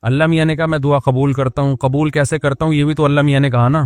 اللہ میاں نے کہا میں دعا قبول کرتا ہوں، قبول کیسے کرتا ہوں یہ بھی تو اللہ میاں نے کہا نا،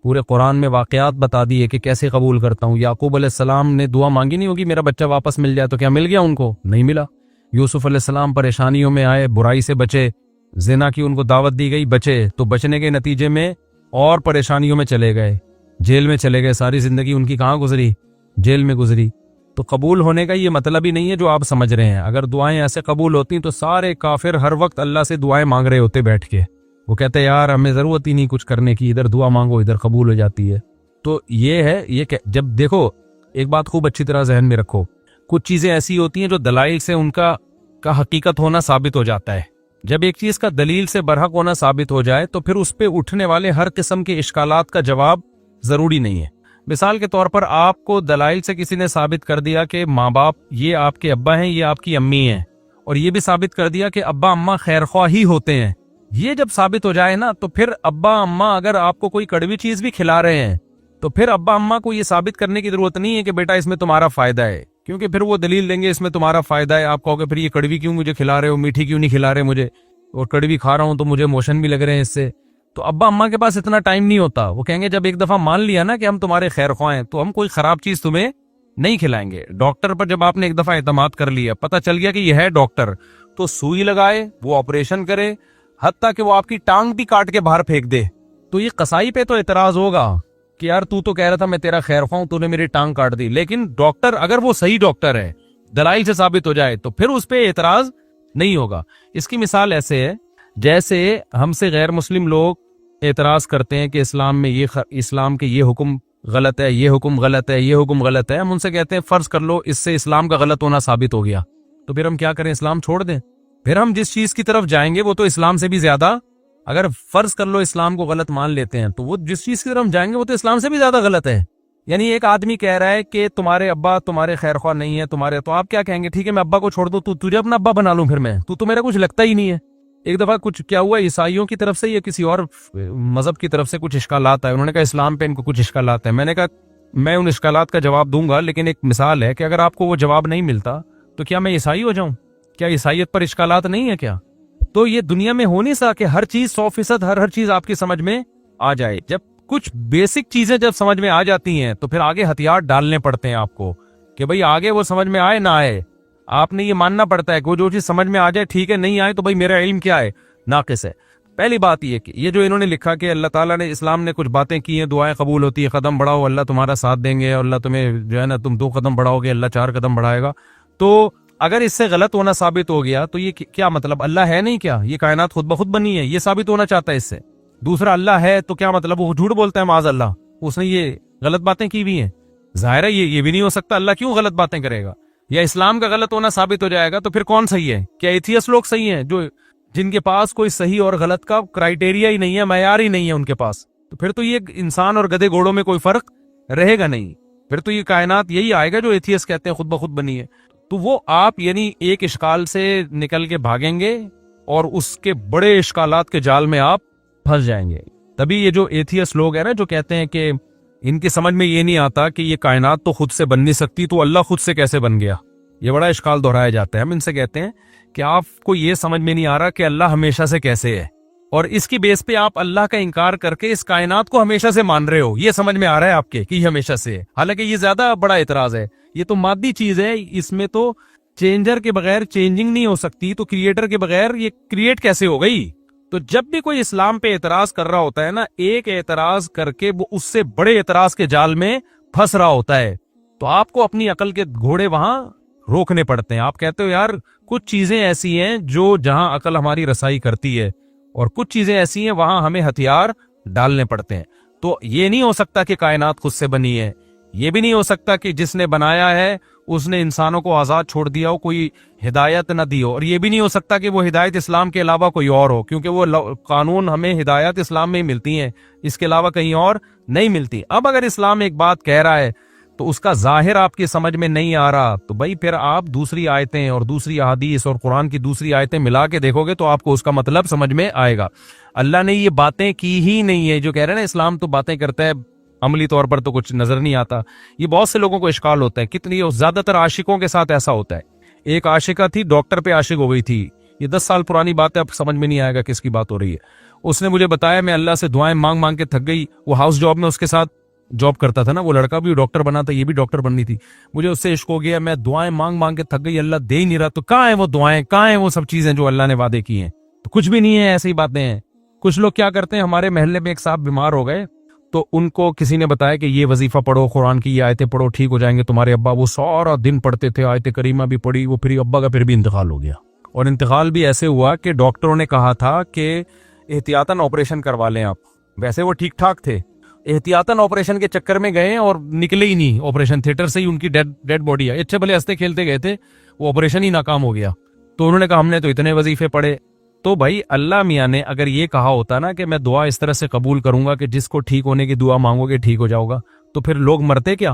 پورے قرآن میں واقعات بتا دیے کہ کیسے قبول کرتا ہوں۔ یعقوب علیہ السلام نے دعا مانگی نہیں ہوگی میرا بچہ واپس مل جائے، تو کیا مل گیا ان کو؟ نہیں ملا۔ یوسف علیہ السلام پریشانیوں میں آئے، برائی سے بچے، زنا کی ان کو دعوت دی گئی، بچے، تو بچنے کے نتیجے میں اور پریشانیوں میں چلے گئے، جیل میں چلے گئے، ساری زندگی ان کی کہاں گزری؟ جیل میں گزری۔ تو قبول ہونے کا یہ مطلب ہی نہیں ہے جو آپ سمجھ رہے ہیں۔ اگر دعائیں ایسے قبول ہوتی تو سارے کافر ہر وقت اللہ سے دعائیں مانگ رہے ہوتے بیٹھ کے، وہ کہتے یار ہمیں ضرورت ہی نہیں کچھ کرنے کی، ادھر دعا مانگو ادھر قبول ہو جاتی ہے۔ تو یہ ہے، یہ کہ جب دیکھو ایک بات خوب اچھی طرح ذہن میں رکھو، کچھ چیزیں ایسی ہوتی ہیں جو دلائل سے ان کا حقیقت ہونا ثابت ہو جاتا ہے۔ جب ایک چیز کا دلیل سے برحق ہونا ثابت ہو جائے تو پھر اس پہ اٹھنے والے ہر قسم کے اشکالات کا جواب ضروری نہیں ہے۔ مثال کے طور پر آپ کو دلائل سے کسی نے ثابت کر دیا کہ ماں باپ یہ آپ کے ابا ہیں، یہ آپ کی امی ہیں، اور یہ بھی ثابت کر دیا کہ ابا اماں خیر خواہ ہی ہوتے ہیں۔ یہ جب ثابت ہو جائے نا تو پھر ابا اماں اگر آپ کو کوئی کڑوی چیز بھی کھلا رہے ہیں تو پھر ابا اماں کو یہ ثابت کرنے کی ضرورت نہیں ہے کہ بیٹا اس میں تمہارا فائدہ ہے، کیونکہ پھر وہ دلیل دیں گے اس میں تمہارا فائدہ ہے۔ آپ کہو گے پھر یہ کڑوی کیوں مجھے کھلا رہے ہو، میٹھی کیوں نہیں کھلا رہے مجھے، اور کڑوی کھا رہا ہوں تو مجھے موشن بھی لگ رہے ہیں اس سے۔ تو ابا اماں کے پاس اتنا ٹائم نہیں ہوتا، وہ کہیں گے جب ایک دفعہ مان لیا نا کہ ہم تمہارے خیر خواہ ہیں تو ہم کوئی خراب چیز تمہیں نہیں کھلائیں گے۔ ڈاکٹر پر جب آپ نے ایک دفعہ اعتماد کر لیا، پتہ چل گیا کہ یہ ہے ڈاکٹر، تو سوئی لگائے، وہ آپریشن کرے، حتیٰ کہ وہ آپ کی ٹانگ بھی کاٹ کے باہر پھینک دے، تو یہ قصائی پہ تو اعتراض ہوگا کہ یار تو کہہ رہا تھا میں تیرا خیر خواہ ہوں، تو نے میری ٹانگ کاٹ دی۔ لیکن ڈاکٹر اگر وہ صحیح ڈاکٹر ہے، دلائل سے ثابت ہو جائے، تو پھر اس پہ اعتراض نہیں ہوگا۔ اس کی مثال ایسے ہے جیسے ہم سے غیر مسلم لوگ اعتراض کرتے ہیں کہ اسلام میں اسلام کے یہ حکم غلط ہے، یہ حکم غلط ہے، یہ حکم غلط ہے۔ ہم ان سے کہتے ہیں فرض کر لو اس سے اسلام کا غلط ہونا ثابت ہو گیا، تو پھر ہم کیا کریں؟ اسلام چھوڑ دیں؟ پھر ہم جس چیز کی طرف جائیں گے وہ تو اسلام سے بھی زیادہ، اگر فرض کر لو اسلام کو غلط مان لیتے ہیں تو وہ جس چیز کی طرف جائیں گے وہ تو اسلام سے بھی زیادہ غلط ہے۔ یعنی ایک آدمی کہہ رہا ہے کہ تمہارے ابا تمہارے خیر خواہ نہیں ہے تمہارے، تو آپ کیا کہیں گے؟ ٹھیک ہے میں ابا کو چھوڑ دوں، تجھے اپنا ابا بنا لوں، پھر میں تو میرا کچھ لگتا ہی نہیں ہے۔ ایک دفعہ کچھ کیا ہوا، عیسائیوں کی طرف سے یا کسی اور مذہب کی طرف سے کچھ اشکالات آئے، انہوں نے کہا اسلام پہ ان کو کچھ اشکالات ہیں۔ میں نے کہا میں ان اشکالات کا جواب دوں گا، لیکن ایک مثال ہے کہ اگر آپ کو وہ جواب نہیں ملتا تو کیا میں عیسائی ہو جاؤں؟ کیا عیسائیت پر اشکالات نہیں ہے کیا؟ تو یہ دنیا میں ہو نہیں سکتا کہ ہر چیز 100% ہر چیز آپ کی سمجھ میں آ جائے۔ جب کچھ بیسک چیزیں جب سمجھ میں آ جاتی ہیں تو پھر آگے ہتھیار ڈالنے پڑتے ہیں آپ کو کہ بھئی آگے وہ سمجھ میں آئے نہ آئے، آپ نے یہ ماننا پڑتا ہے کہ جو چیز سمجھ میں آ جائے ٹھیک ہے، نہیں آئے تو بھئی میرا علم کیا ہے، ناقص ہے۔ پہلی بات یہ کہ یہ جو انہوں نے لکھا کہ اللہ تعالیٰ نے اسلام نے کچھ باتیں کی ہیں، دعائیں قبول ہوتی ہیں، قدم بڑھاؤ اللہ تمہارا ساتھ دیں گے، اور اللہ تمہیں جو ہے نا تم 2 قدم بڑھاؤ گے اللہ 4 قدم بڑھائے گا، تو اگر اس سے غلط ہونا ثابت ہو گیا تو یہ کیا مطلب؟ اللہ ہے نہیں کیا؟ یہ کائنات خود بخود بنی ہے، یہ ثابت ہونا چاہتا ہے اس سے۔ دوسرا اللہ ہے تو کیا مطلب؟ وہ جھوٹ بولتا ہے معاذ اللہ، اس نے یہ غلط باتیں کی بھی ہیں، ظاہر ہے یہ بھی نہیں ہو سکتا، اللہ کیوں غلط باتیں کرے گا؟ یا اسلام کا غلط ہونا ثابت ہو جائے گا تو پھر کون صحیح ہے؟ کیا ایتھیس لوگ صحیح ہیں جن کے پاس کوئی صحیح اور غلط کا کرائیٹیریا ہی نہیں ہے، معیار ہی نہیں ہے ان کے پاس؟ تو پھر تو یہ انسان اور گدھے گھوڑوں میں کوئی فرق رہے گا نہیں، پھر تو یہ کائنات یہی آئے گا جو ایتھیس کہتے ہیں خود بخود بنی ہے۔ تو وہ آپ یعنی ایک اشکال سے نکل کے بھاگیں گے اور اس کے بڑے اشکالات کے جال میں آپ پھنس جائیں گے۔ تبھی یہ جو ایتھیس لوگ ہیں نا جو کہتے ہیں کہ ان کی سمجھ میں یہ نہیں آتا کہ یہ کائنات تو خود سے بن نہیں سکتی تو اللہ خود سے کیسے بن گیا، یہ بڑا اشکال دہرایا جاتا ہے۔ ہم ان سے کہتے ہیں کہ آپ کو یہ سمجھ میں نہیں آ رہا کہ اللہ ہمیشہ سے کیسے ہے، اور اس کی بیس پہ آپ اللہ کا انکار کر کے اس کائنات کو ہمیشہ سے مان رہے ہو، یہ سمجھ میں آ رہا ہے آپ کے کہ یہ ہمیشہ سے ہے، حالانکہ یہ زیادہ بڑا اعتراض ہے۔ یہ تو مادی چیز ہے، اس میں تو چینجر کے بغیر چینجنگ نہیں ہو سکتی، تو کریٹر کے بغیر یہ کریٹ کیسے ہو گئی؟ تو جب بھی کوئی اسلام پہ اعتراض کر رہا ہوتا ہے نا، ایک اعتراض کر کے وہ اس سے بڑے اعتراض کے جال میں پھنس رہا ہوتا ہے، تو آپ کو اپنی عقل کے گھوڑے وہاں روکنے پڑتے ہیں۔ آپ کہتے ہو یار کچھ چیزیں ایسی ہیں جو جہاں عقل ہماری رسائی کرتی ہے، اور کچھ چیزیں ایسی ہیں وہاں ہمیں ہتھیار ڈالنے پڑتے ہیں۔ تو یہ نہیں ہو سکتا کہ کائنات خود سے بنی ہے، یہ بھی نہیں ہو سکتا کہ جس نے بنایا ہے اس نے انسانوں کو آزاد چھوڑ دیا ہو، کوئی ہدایت نہ دی ہو، اور یہ بھی نہیں ہو سکتا کہ وہ ہدایت اسلام کے علاوہ کوئی اور ہو، کیونکہ وہ قانون ہمیں ہدایت اسلام میں ہی ملتی ہیں، اس کے علاوہ کہیں اور نہیں ملتی۔ اب اگر اسلام ایک بات کہہ رہا ہے تو اس کا ظاہر آپ کی سمجھ میں نہیں آ رہا، تو بھائی پھر آپ دوسری آیتیں اور دوسری احادیث اور قرآن کی دوسری آیتیں ملا کے دیکھو گے تو آپ کو اس کا مطلب سمجھ میں آئے گا۔ اللہ نے یہ باتیں کی ہی نہیں ہے، جو کہہ رہے ہیں نا اسلام تو باتیں کرتا ہے عملی طور پر تو کچھ نظر نہیں آتا، یہ بہت سے لوگوں کو اشکال ہوتا ہے۔ کتنی زیادہ تر عاشقوں کے ساتھ ایسا ہوتا ہے۔ ایک عاشقہ تھی، ڈاکٹر پہ عاشق ہو گئی تھی، یہ 10 سال پرانی بات ہے, اب سمجھ میں نہیں آئے گا کس کی بات ہو رہی ہے. اس نے مجھے بتایا میں اللہ سے دعائیں مانگ مانگ کے تھک گئی. وہ ہاؤس جاب میں اس کے ساتھ جاب کرتا تھا نا, وہ لڑکا بھی ڈاکٹر بنا تھا, یہ بھی ڈاکٹر بننی تھی. مجھے اس سے عشق ہو گیا, میں دعائیں مانگ مانگ کے تھک گئی, اللہ دے ہی نہیں رہا. تو کہاں ہیں وہ دعائیں, کہاں ہیں وہ سب چیزیں جو اللہ نے وعدے کی ہیں؟ تو کچھ بھی نہیں ہے, ایسی ہی باتیں ہیں. کچھ لوگ کیا کرتے ہیں, ہمارے محلے میں ایک صاحب بیمار ہو گئے تو ان کو کسی نے بتایا کہ یہ وظیفہ پڑھو, قرآن کی یہ آیتیں پڑھو, ٹھیک ہو جائیں گے تمہارے ابا. وہ سارا دن پڑھتے تھے, آیت کریمہ بھی پڑھی, وہ پھر ابا کا پھر بھی انتقال ہو گیا. اور انتقال بھی ایسے ہوا کہ ڈاکٹروں نے کہا تھا کہ احتیاطاً آپریشن کروا لیں آپ. ویسے وہ ٹھیک ٹھاک تھے, احتیاطاً آپریشن کے چکر میں گئے اور نکلے ہی نہیں آپریشن تھیٹر سے ہی, ان کی ڈیڈ باڈی ہے. اچھے بھلے ہنستے کھیلتے گئے تھے, وہ آپریشن ہی ناکام ہو گیا. تو انہوں نے کہا ہم نے تو اتنے وظیفے پڑھے. تو بھائی اللہ میاں نے اگر یہ کہا ہوتا نا کہ میں دعا اس طرح سے قبول کروں گا کہ جس کو ٹھیک ہونے کی دعا مانگو گے ٹھیک ہو جاؤ گا, تو پھر لوگ مرتے کیا؟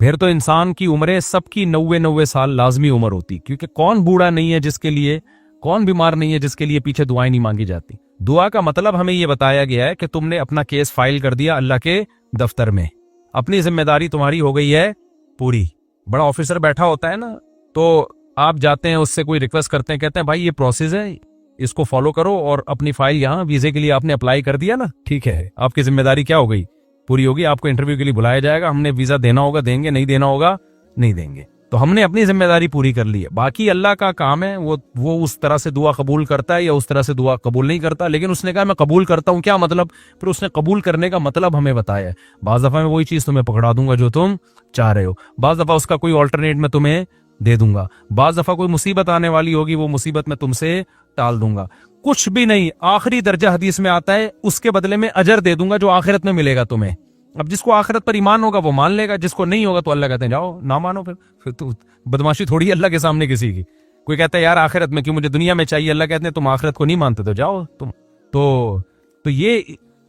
پھر تو انسان کی عمریں سب کی 90 سال لازمی عمر ہوتی, کیونکہ کون بوڑھا نہیں ہے جس کے لیے, کون بیمار نہیں ہے جس کے لیے پیچھے دعائیں نہیں مانگی جاتی. دعا کا مطلب ہمیں یہ بتایا گیا ہے کہ تم نے اپنا کیس فائل کر دیا اللہ کے دفتر میں, اپنی ذمہ داری تمہاری ہو گئی ہے پوری. بڑا آفیسر بیٹھا ہوتا ہے نا, تو آپ جاتے ہیں اس سے کوئی ریکویسٹ کرتے ہیں, کہتے ہیں بھائی یہ پروسیس ہے, اس کو فالو کرو, اور اپنی فائل یہاں ویزے کے لیے آپ نے اپلائی کر دیا نا, ٹھیک ہے, آپ کی ذمہ داری کیا ہو گئی, پوری ہوگی. آپ کو انٹرویو کے لیے بلایا جائے گا, ہم نے ویزا دینا ہوگا دیں گے, نہیں دینا ہوگا نہیں دیں گے. تو ہم نے اپنی ذمہ داری پوری کر لی ہے. باقی اللہ کا کام ہے, وہ اس طرح سے دعا قبول کرتا ہے یا اس طرح سے دعا قبول نہیں کرتا. لیکن اس نے کہا میں قبول کرتا ہوں, کیا مطلب؟ پھر اس نے قبول کرنے کا مطلب ہمیں بتایا ہے. بعض دفعہ میں وہی چیز تمہیں پکڑا دوں گا جو تم چاہ رہے ہو, بعض دفعہ اس کا کوئی آلٹرنیٹ میں تمہیں دے دوں گا, بعض دفعہ کوئی مصیبت آنے والی ہوگی, وہ مصیبت میں تم سے ٹال دوں گا. کچھ بھی نہیں, آخری درجہ حدیث میں آتا ہے اس کے بدلے میں اجر دے دوں گا جو آخرت میں ملے گا تمہیں. اب جس کو آخرت پر ایمان ہوگا وہ مان لے گا, جس کو نہیں ہوگا تو اللہ کہتے ہیں جاؤ نہ مانو. پھر تو بدماشی تھوڑی ہے اللہ کے سامنے کسی کی. کوئی کہتا ہے یار آخرت میں کیوں, مجھے دنیا میں چاہیے, اللہ کہتے ہیں تم آخرت کو نہیں مانتے تو جاؤ تم. تو یہ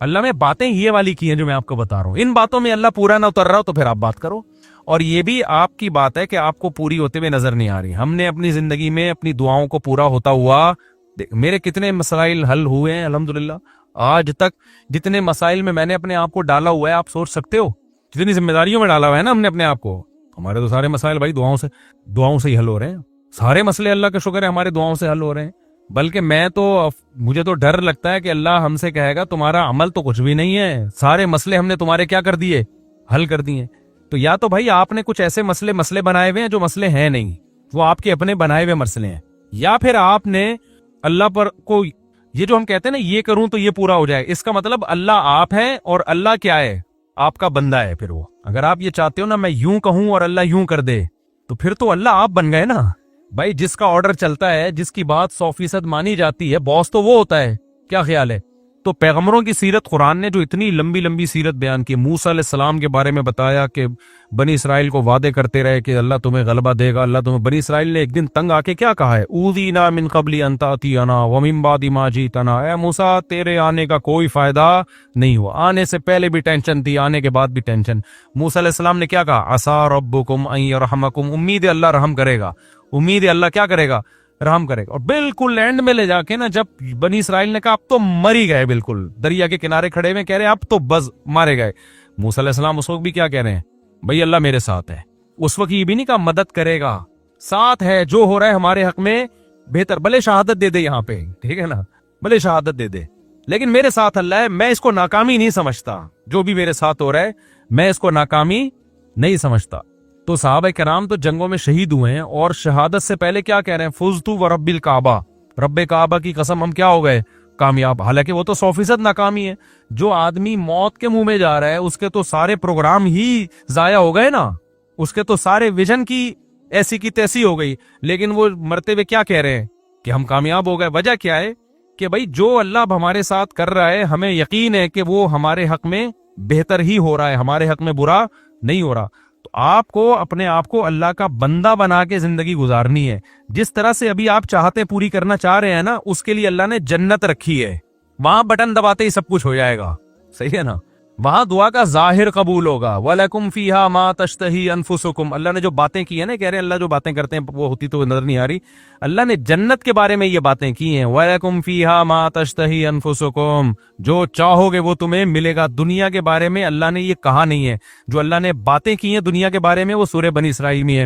اللہ میں باتیں یہ والی کی ہیں جو میں آپ کو بتا رہا ہوں. ان باتوں میں اللہ پورا نہ اتر رہا ہو تو پھر آپ بات کرو. اور یہ بھی آپ کی بات ہے کہ آپ کو پوری ہوتے ہوئے نظر نہیں آ رہی. ہم نے اپنی زندگی میں اپنی دعاؤں کو پورا ہوتا ہوا, میرے کتنے مسائل حل ہوئے ہیں الحمدللہ. آج تک جتنے مسائل میں نے اپنے آپ کو ڈالا ہوا ہے, آپ سوچ سکتے ہو جتنی ذمہ داریوں میں ڈالا ہوا ہے نا ہم نے اپنے آپ کو. ہمارے تو سارے مسائل بھائی دعاؤں سے ہی حل ہو رہے ہیں. سارے مسئلے اللہ کا شکر ہے ہمارے دعاؤں سے حل ہو رہے ہیں. بلکہ مجھے تو ڈر لگتا ہے کہ اللہ ہم سے کہے گا تمہارا عمل تو کچھ بھی نہیں ہے, سارے مسئلے ہم نے تمہارے کیا کر دیے, حل کر دیے. تو یا تو بھائی آپ نے کچھ ایسے مسئلے بنائے ہوئے ہیں جو مسئلے ہیں نہیں, وہ آپ کے اپنے بنائے ہوئے مسئلے ہیں, یا پھر آپ نے اللہ پر کو یہ جو ہم کہتے ہیں نا یہ کروں تو یہ پورا ہو جائے, اس کا مطلب اللہ آپ ہیں اور اللہ کیا ہے, آپ کا بندہ ہے. پھر وہ اگر آپ یہ چاہتے ہو نا میں یوں کہوں اور اللہ یوں کر دے, تو پھر تو اللہ آپ بن گئے نا بھائی. جس کا آرڈر چلتا ہے, جس کی بات 100% مانی جاتی ہے, باس تو وہ ہوتا ہے. کیا خیال ہے؟ تو پیغمبروں کی سیرت قرآن نے جو اتنی لمبی لمبی سیرت بیان کی, موسیٰ علیہ السلام کے بارے میں بتایا کہ بنی اسرائیل کو وعدے کرتے رہے کہ اللہ تمہیں غلبہ دے گا, اللہ تمہیں. بنی اسرائیل نے ایک دن تنگ آ کے کیا کہا ہے, اوذینا من قبل ان تأتینا ومن بعد ما جئتنا, اے موسیٰ تیرے آنے کا کوئی فائدہ نہیں ہوا, آنے سے پہلے بھی ٹینشن تھی, آنے کے بعد بھی ٹینشن. موسیٰ علیہ السلام نے کیا کہا, عسیٰ ربکم ان یرحمکم, امید ہے اللہ رحم کرے گا, امید ہے اللہ کیا کرے گا, رحم کرے گا. اور بالکل اینڈ میں لے جا کے نا جب بنی اسرائیل نے کہا اب تو مر ہی گئے, بالکل دریا کے کنارے کھڑے ہوئے کہہ رہے ہیں اب تو بس مارے گئے, موسیٰ علیہ السلام اس وقت بھی کیا کہہ رہے ہیں, بھائی اللہ میرے ساتھ ہے. اس وقت یہ بھی نہیں کہا مدد کرے گا, ساتھ ہے, جو ہو رہا ہے ہمارے حق میں بہتر, بھلے شہادت دے دے یہاں پہ, ٹھیک ہے نا, بھلے شہادت دے دے, لیکن میرے ساتھ اللہ ہے, میں اس کو ناکامی نہیں سمجھتا. جو بھی میرے ساتھ ہو رہا ہے میں اس کو ناکامی نہیں سمجھتا. تو صحابہ کرام تو جنگوں میں شہید ہوئے ہیں, اور شہادت سے پہلے کیا کہہ رہے ہیں, فزتو ورب الکعبہ, رب کعبہ کی قسم ہم کیا ہو گئے, کامیاب. حالانکہ وہ تو 100% ناکامی ہے. جو آدمی موت کے منہ میں جا رہا ہے اس کے تو سارے پروگرام ہی ضائع ہو گئے نا, اس کے تو سارے ویژن کی ایسی کی تیسی ہو گئی. لیکن وہ مرتے ہوئے کیا کہہ رہے ہیں کہ ہم کامیاب ہو گئے. وجہ کیا ہے کہ بھائی جو اللہ اب ہمارے ساتھ کر رہا ہے ہمیں یقین ہے کہ وہ ہمارے حق میں بہتر ہی ہو رہا ہے, ہمارے حق میں برا نہیں ہو رہا. تو آپ کو اپنے آپ کو اللہ کا بندہ بنا کے زندگی گزارنی ہے. جس طرح سے ابھی آپ چاہتے پوری کرنا چاہ رہے ہیں نا, اس کے لیے اللہ نے جنت رکھی ہے, وہاں بٹن دباتے ہی سب کچھ ہو جائے گا, صحیح ہے نا. وہاں دعا کا ظاہر قبول ہوگا. وَلَكُمْ فِيهَا مَا تَشْتَهِي أَنفُسُكُمْ, اللہ نے جو باتیں کی ہیں نا, کہہ رہے ہیں اللہ جو باتیں کرتے ہیں وہ ہوتی تو نظر نہیں آ رہی, اللہ نے جنت کے بارے میں یہ باتیں کی ہیں. وَلَكُمْ فِيهَا مَا تَشْتَهِي أَنفُسُكُمْ, جو چاہو گے وہ تمہیں ملے گا. دنیا کے بارے میں اللہ نے یہ کہا نہیں ہے, جو اللہ نے باتیں کی ہیں دنیا کے بارے میں وہ سورہ بنی اسرائیل میں ہے.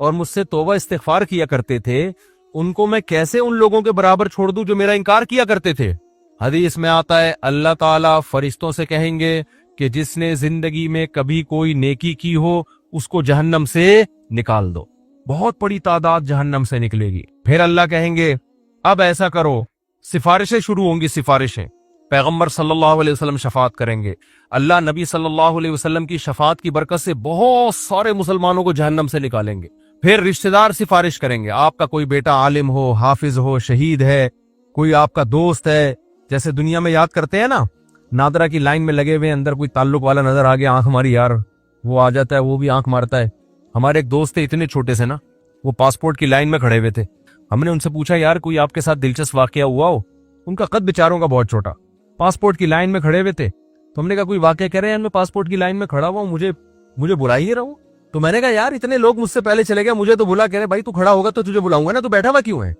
اور مجھ سے توبہ استغفار کیا کرتے تھے، ان کو میں کیسے ان لوگوں کے برابر چھوڑ دوں جو میرا انکار کیا کرتے تھے؟ حدیث میں آتا ہے اللہ تعالیٰ فرشتوں سے کہیں گے کہ جس نے زندگی میں کبھی کوئی نیکی کی ہو اس کو جہنم سے نکال دو۔ بہت بڑی تعداد جہنم سے نکلے گی۔ پھر اللہ کہیں گے اب ایسا کرو، سفارشیں شروع ہوں گی، سفارشیں۔ پیغمبر صلی اللہ علیہ وسلم شفاعت کریں گے، اللہ نبی صلی اللہ علیہ وسلم کی شفاعت کی برکت سے بہت سارے مسلمانوں کو جہنم سے نکالیں گے۔ پھر رشتہ دار سفارش کریں گے، آپ کا کوئی بیٹا عالم ہو، حافظ ہو، شہید ہے، کوئی آپ کا دوست ہے، جیسے دنیا میں یاد کرتے ہیں نا، نادرا کی لائن میں لگے ہوئے، اندر کوئی تعلق والا نظر آ گیا، آنکھ ہماری یار، وہ آ جاتا ہے، وہ بھی آنکھ مارتا ہے۔ ہمارے ایک دوست تھے اتنے چھوٹے سے نا، وہ پاسپورٹ کی لائن میں کھڑے ہوئے تھے، ہم نے ان سے پوچھا یار کوئی آپ کے ساتھ دلچسپ واقعہ ہوا ہو؟ ان کا قد بیچاروں کا بہت چھوٹا، پاسپورٹ کی لائن میں کھڑے ہوئے تھے، تو ہم نے کہا کوئی واقعہ کہہ رہے ہیں میں پاسپورٹ کی لائن میں کھڑا ہوا ہوں، مجھے بلا ہی نہیں رہا ہوں۔ تو میں نے کہا یار اتنے لوگ مجھ سے پہلے چلے گئے، مجھے تو بلا، کہہ رہے بھائی تو کھڑا ہوگا تو تجھے بلاؤں گا نا، تو بیٹھا ہوا کیوں ہے؟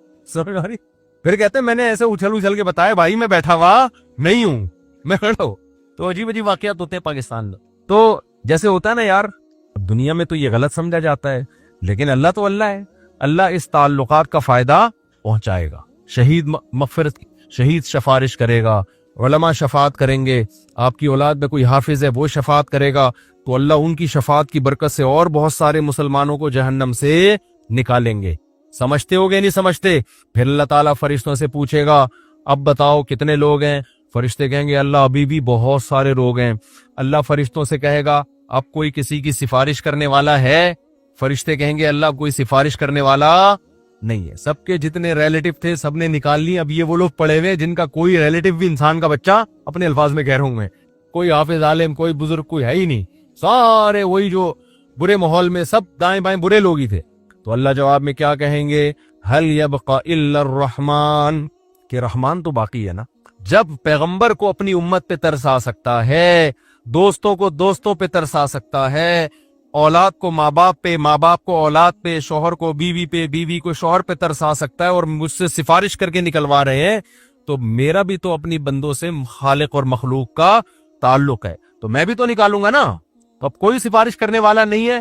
پھر کہتے ہیں میں نے ایسے اچھل کے بتایا بھائی میں بیٹھا ہوا نہیں ہوں، میں کھڑا ہوں۔ تو عجیب عجیب واقعات ہوتے ہیں پاکستان میں۔ تو جیسے ہوتا ہے نا یار، دنیا میں تو یہ غلط سمجھا جاتا ہے، لیکن اللہ تو اللہ ہے، اللہ اس تعلقات کا فائدہ پہنچائے گا۔ شہید مغفرت، شہید سفارش کرے گا، علماء شفاعت کریں گے، آپ کی اولاد میں کوئی حافظ ہے وہ شفاعت کرے گا، تو اللہ ان کی شفاعت کی برکت سے اور بہت سارے مسلمانوں کو جہنم سے نکالیں گے۔ سمجھتے ہو گے نہیں سمجھتے؟ پھر اللہ تعالیٰ فرشتوں سے پوچھے گا اب بتاؤ کتنے لوگ ہیں؟ فرشتے کہیں گے اللہ ابھی بھی بہت سارے لوگ ہیں۔ اللہ فرشتوں سے کہے گا اب کوئی کسی کی سفارش کرنے والا ہے؟ فرشتے کہیں گے اللہ کوئی سفارش کرنے والا نہیں ہے، سب کے جتنے ریلیٹو تھے سب نے نکال لی، اب یہ وہ لوگ پڑے ہوئے جن کا کوئی ریلیٹو بھی انسان کا بچہ، اپنے الفاظ میں کہہ رہا ہوں میں، کوئی حافظ عالم کوئی بزرگ کوئی ہے ہی نہیں، سارے وہی جو برے ماحول میں سب دائیں بائیں برے لوگ ہی تھے۔ تو اللہ جواب میں کیا کہیں گے؟ هل يبقى الا الرحمن، کہ رحمان تو باقی ہے نا۔ جب پیغمبر کو اپنی امت پہ ترس آ سکتا ہے، دوستوں کو دوستوں پہ ترس آ سکتا ہے، اولاد کو ماں باپ پہ، ماں باپ کو اولاد پہ، شوہر کو بیوی پہ، بیوی کو شوہر پہ ترس آ سکتا ہے، اور مجھ سے سفارش کر کے نکلوا رہے ہیں، تو میرا بھی تو اپنی بندوں سے خالق اور مخلوق کا تعلق ہے، تو میں بھی تو نکالوں گا نا۔ تو اب کوئی سفارش کرنے والا نہیں ہے،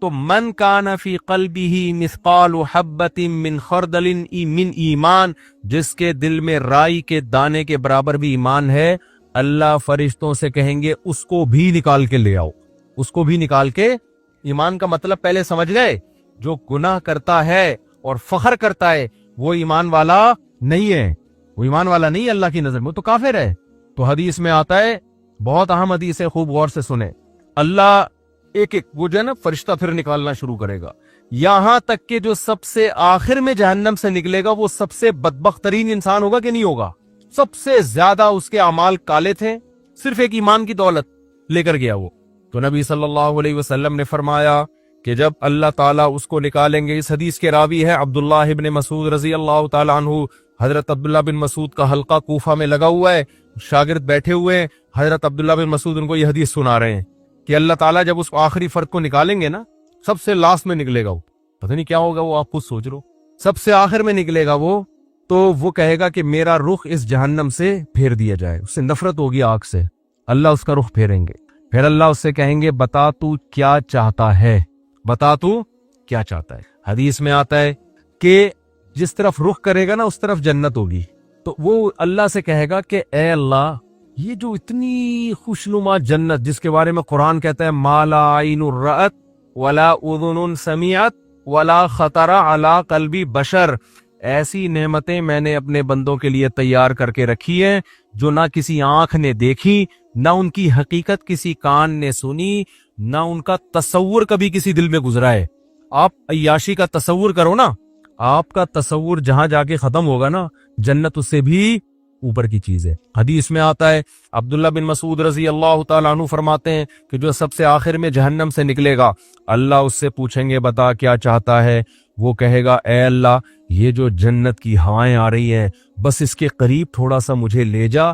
تو من کان فی قلبہ مثقال حبۃ من خردل من ایمان، جس کے دل میں رائی کے دانے کے برابر بھی ایمان ہے، اللہ فرشتوں سے کہیں گے اس کو بھی نکال کے لے آؤ، اس کو بھی نکال کے۔ ایمان کا مطلب پہلے سمجھ گئے؟ جو گناہ کرتا ہے اور فخر کرتا ہے وہ ایمان والا نہیں ہے، وہ ایمان والا نہیں ہے اللہ کی نظر میں، وہ تو کافر ہے۔ تو حدیث میں آتا ہے، بہت اہم حدیث ہے، خوب غور سے سنیں، اللہ ایک ایک وہ جو ہے نا فرشتہ پھر نکالنا شروع کرے گا، یہاں تک کہ جو سب سے آخر میں جہنم سے نکلے گا وہ سب سے بدبخت ترین انسان ہوگا کہ نہیں ہوگا؟ سب سے زیادہ اس کے اعمال کالے تھے، صرف ایک ایمان کی دولت لے کر گیا وہ۔ تو نبی صلی اللہ علیہ وسلم نے فرمایا کہ جب اللہ تعالیٰ اس کو نکالیں گے، اس حدیث کے راوی ہے عبداللہ ابن مسعود رضی اللہ تعالیٰ عنہ، حضرت عبداللہ بن مسعود کا حلقہ کوفہ میں لگا ہوا ہے، شاگرد بیٹھے ہوئے ہیں، حضرت عبداللہ بن مسعود ان کو یہ حدیث سنا رہے ہیں کہ اللہ تعالیٰ جب اس کو آخری فرد کو نکالیں گے نا، سب سے لاسٹ میں نکلے گا وہ، پتہ نہیں کیا ہوگا وہ، آپ خود سوچ لو، سب سے آخر میں نکلے گا وہ، تو وہ کہے گا کہ میرا رخ اس جہنم سے پھیر دیا جائے، اس سے نفرت ہوگی آگ سے، اللہ اس کا رخ پھیریں گے، پھر اللہ اس سے کہیں گے بتا تو کیا چاہتا ہے، بتا تو کیا چاہتا ہے۔ حدیث میں آتا ہے کہ جس طرف رخ کرے گا نا اس طرف جنت ہوگی، تو وہ اللہ سے کہے گا کہ اے اللہ یہ جو اتنی خوشنما جنت جس کے بارے میں قرآن کہتا ہے ما لا عین رأت ولا اذن سمعت ولا خطر علی قلب بشر، ایسی نعمتیں میں نے اپنے بندوں کے لیے تیار کر کے رکھی ہیں جو نہ کسی آنکھ نے دیکھی، نہ ان کی حقیقت کسی کان نے سنی، نہ ان کا تصور کبھی کسی دل میں گزرا ہے۔ آپ عیاشی کا تصور کرو نا، آپ کا تصور جہاں جا کے ختم ہوگا نا، جنت اس سے بھی اوپر کی چیز ہے۔ حدیث میں آتا ہے عبداللہ بن مسعود رضی اللہ تعالیٰ عنہ فرماتے ہیں کہ جو سب سے آخر میں جہنم سے نکلے گا، اللہ اس سے پوچھیں گے بتا کیا چاہتا ہے، وہ کہے گا اے اللہ یہ جو جنت کی ہوائیں آ رہی ہیں بس اس کے قریب تھوڑا سا مجھے لے جا،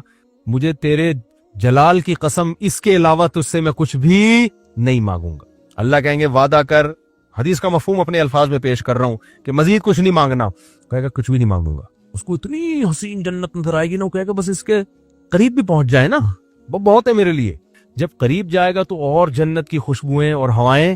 مجھے تیرے جلال کی قسم اس کے علاوہ تجھ سے میں کچھ بھی نہیں مانگوں گا۔ اللہ کہیں گے وعدہ کر، حدیث کا مفہوم اپنے الفاظ میں پیش کر رہا ہوں کہ مزید کچھ نہیں مانگنا، کہے گا کچھ بھی نہیں مانگوں گا۔ اس کو اتنی حسین جنت نظر آئے گی نا، وہ کہے گا بس اس کے قریب بھی پہنچ جائے نا، بہت ہے میرے لیے۔ جب قریب جائے گا تو اور جنت کی خوشبوئیں اور ہوائیں